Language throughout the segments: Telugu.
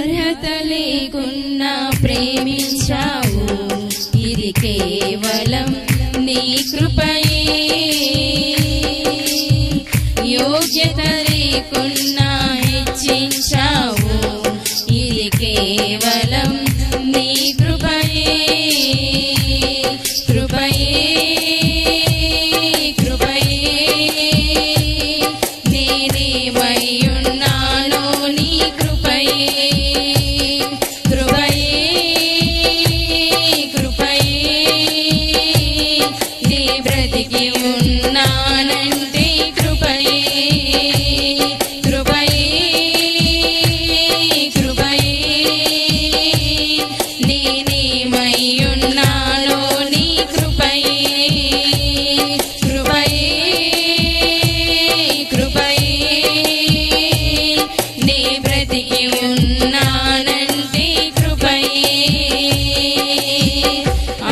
అర్హత లేకున్నా ప్రేమించావు, ఇది కేవలం నీ కృపయే. యోగ్యత లేకున్నా హెచ్చించావు, ఇది కేవలం నీ కృపయే. కృపయే కృపయే నేనేమయ్యున్నానో నీ కృపయే. కృపయే కృపయే నీ బ్రతికి ఉన్నానంటే కృపయే. కృపయే కృపయే నేనేమయ్యున్నానో నీ కృపయే. కృపయే కృపయే నీ బ్రతికి ఉన్నానంటే కృపయే.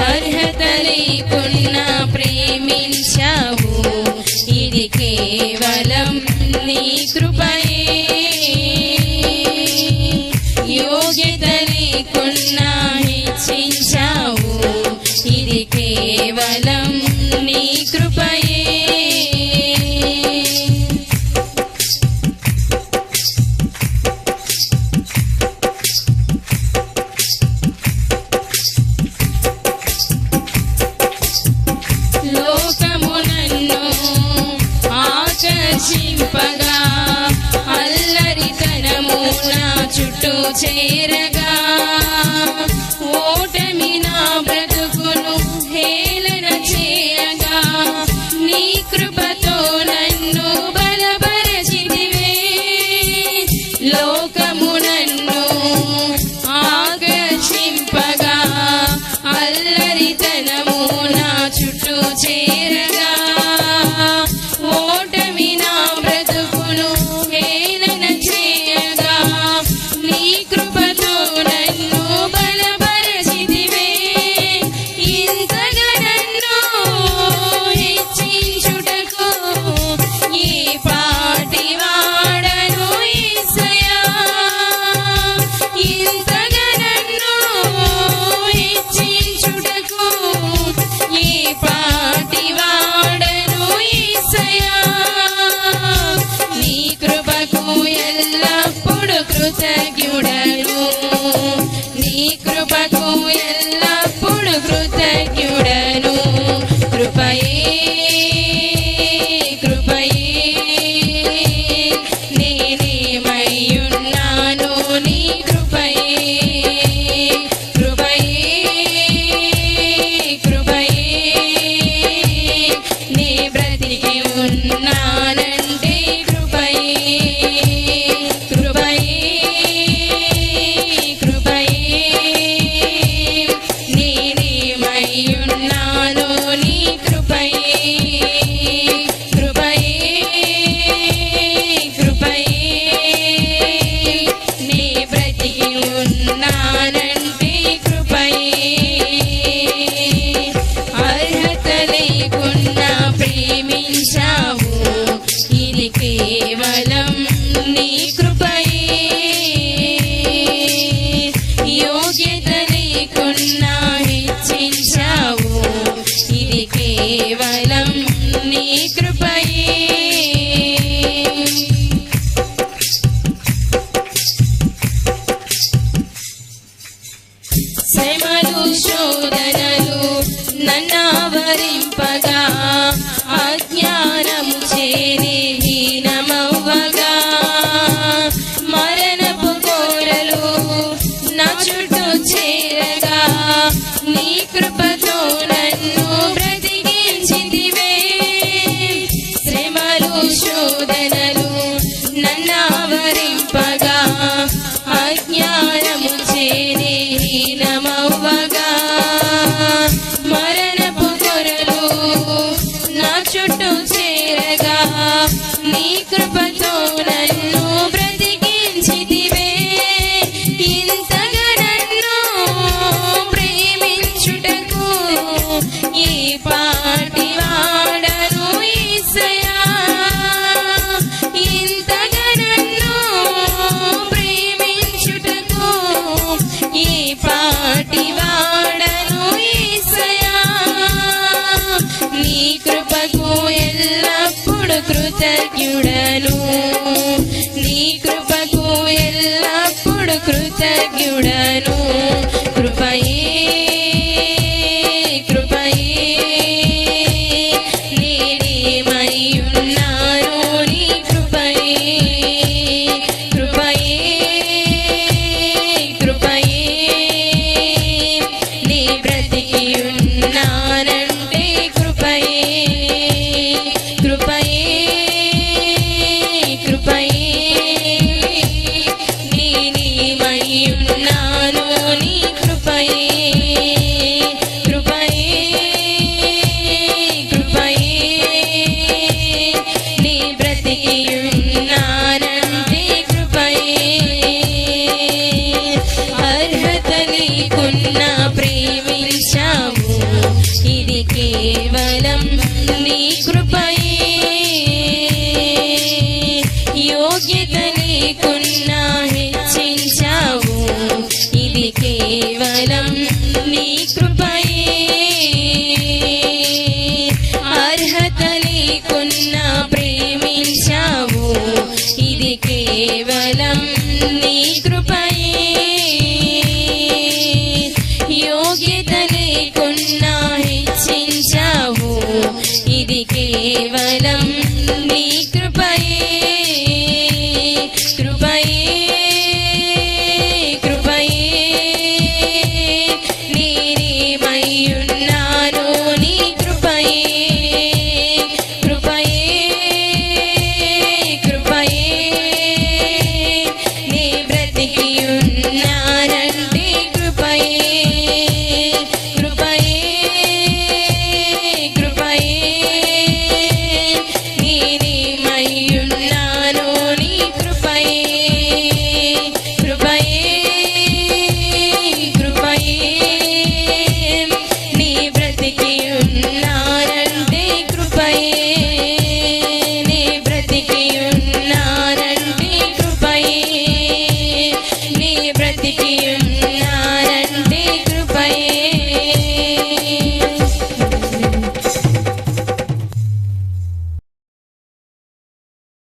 అర్హత లేకున్నా ప్రేమించావు, ఇది కేవలం నీ కృపయే. యోగ్యత లేకున్నా హెచ్చించావు, ఇది కేవలం నీ కృపయే. లోకము నన్ను ఆకర్షింపగా, అల్లరితనము నా చుట్టూ చేరగా, ఓటమి నా బ్రతుకును హేళన చేయగా, నీ కృపతో నన్ను బలపరచితివే. లోకము నన్ను ఆకర్షింపగా, అల్లరితనము నా చుట్టూ చేరగా, ఓటమి నా బ్రతుకును హేళన చేయగా, నీ కృపతో నన్ను బలపరచితివే. ఇంతగా నన్ను హెచ్చించుటకు ఏ పాటి వాడను యేసయ్యా. ఇంతగా నన్ను హెచ్చించుటకు ఏ పాటి వాడను యేసయ్యా. నీ కృపకు ఎల్లప్పుడు కృతజ్ఞుడను, నీ కృపకు ఎల్లప్పుడు కృతజ్ఞుడను. కృపయే కృపయే నేనేమయ్యున్నానో నీ కృపయే. కృపయే కృపయే నీ బ్రతికి ఉన్నానంటే కృపయే. కృపయే కృపయే నేనేమయ్యున్నానో నీ కృపయే. కృపయే కృపయే నీ బ్రతికి ఉన్నానంటే కృపయే. అర్హత లేకున్నా ప్రేమించావు, ఇది కేవలం నీ కృపయే. యోగ్యత లేకున్నా హెచ్చించావు, ఇది కేవలం నీ కృపయే. శ్రమలు శోధనలు నన్నావరింపగా, అజ్ఞానము చేరి హీనమవ్వగా, మరణపు కోరలు నా చుట్టూ చేరగా, నీ కృపతో నన్ను బ్రతికించితివే. శ్రమలు శోధనలు నన్నావరింపగా, అజ్ఞానము చేరి హీనమవ్వగా, మరణపు కొరలు నా చుట్టూ చేరగా, నీ కృపతో నన్ను బ్రతికించితివే. ఇంతగా నన్ను ప్రేమించుటకు ఏ పాటి వాడను యేసయ్యా. ఇంతగా నన్ను ప్రేమించుటకు కృతజ్ఞుడను నీ కృపకు ఎల్లప్పుడు కృతజ్ఞుడను కృపయే కృపయే నేనేమయ్యున్నాను నీ కృపయే కృపయే కృపయే నీ బ్రతికి ఉన్నానంటే కృపయే కృపయే కృపయే నేనేమయ్యున్నాను నీ కృపయే కృపయే కృపయే నీ బ్రతికి ఉన్నానంటే కృపయే అర్హత నీకున్నా ప్రేమించావు ఇది కేవలం నీ కృపయే యోగ్యత నీకున్నా హెచ్చించావు ఇది కేవలం నీ కృపయే అర్హత నీకున్నా ప్రేమించావు ఇది కేవలం నీ కృపయే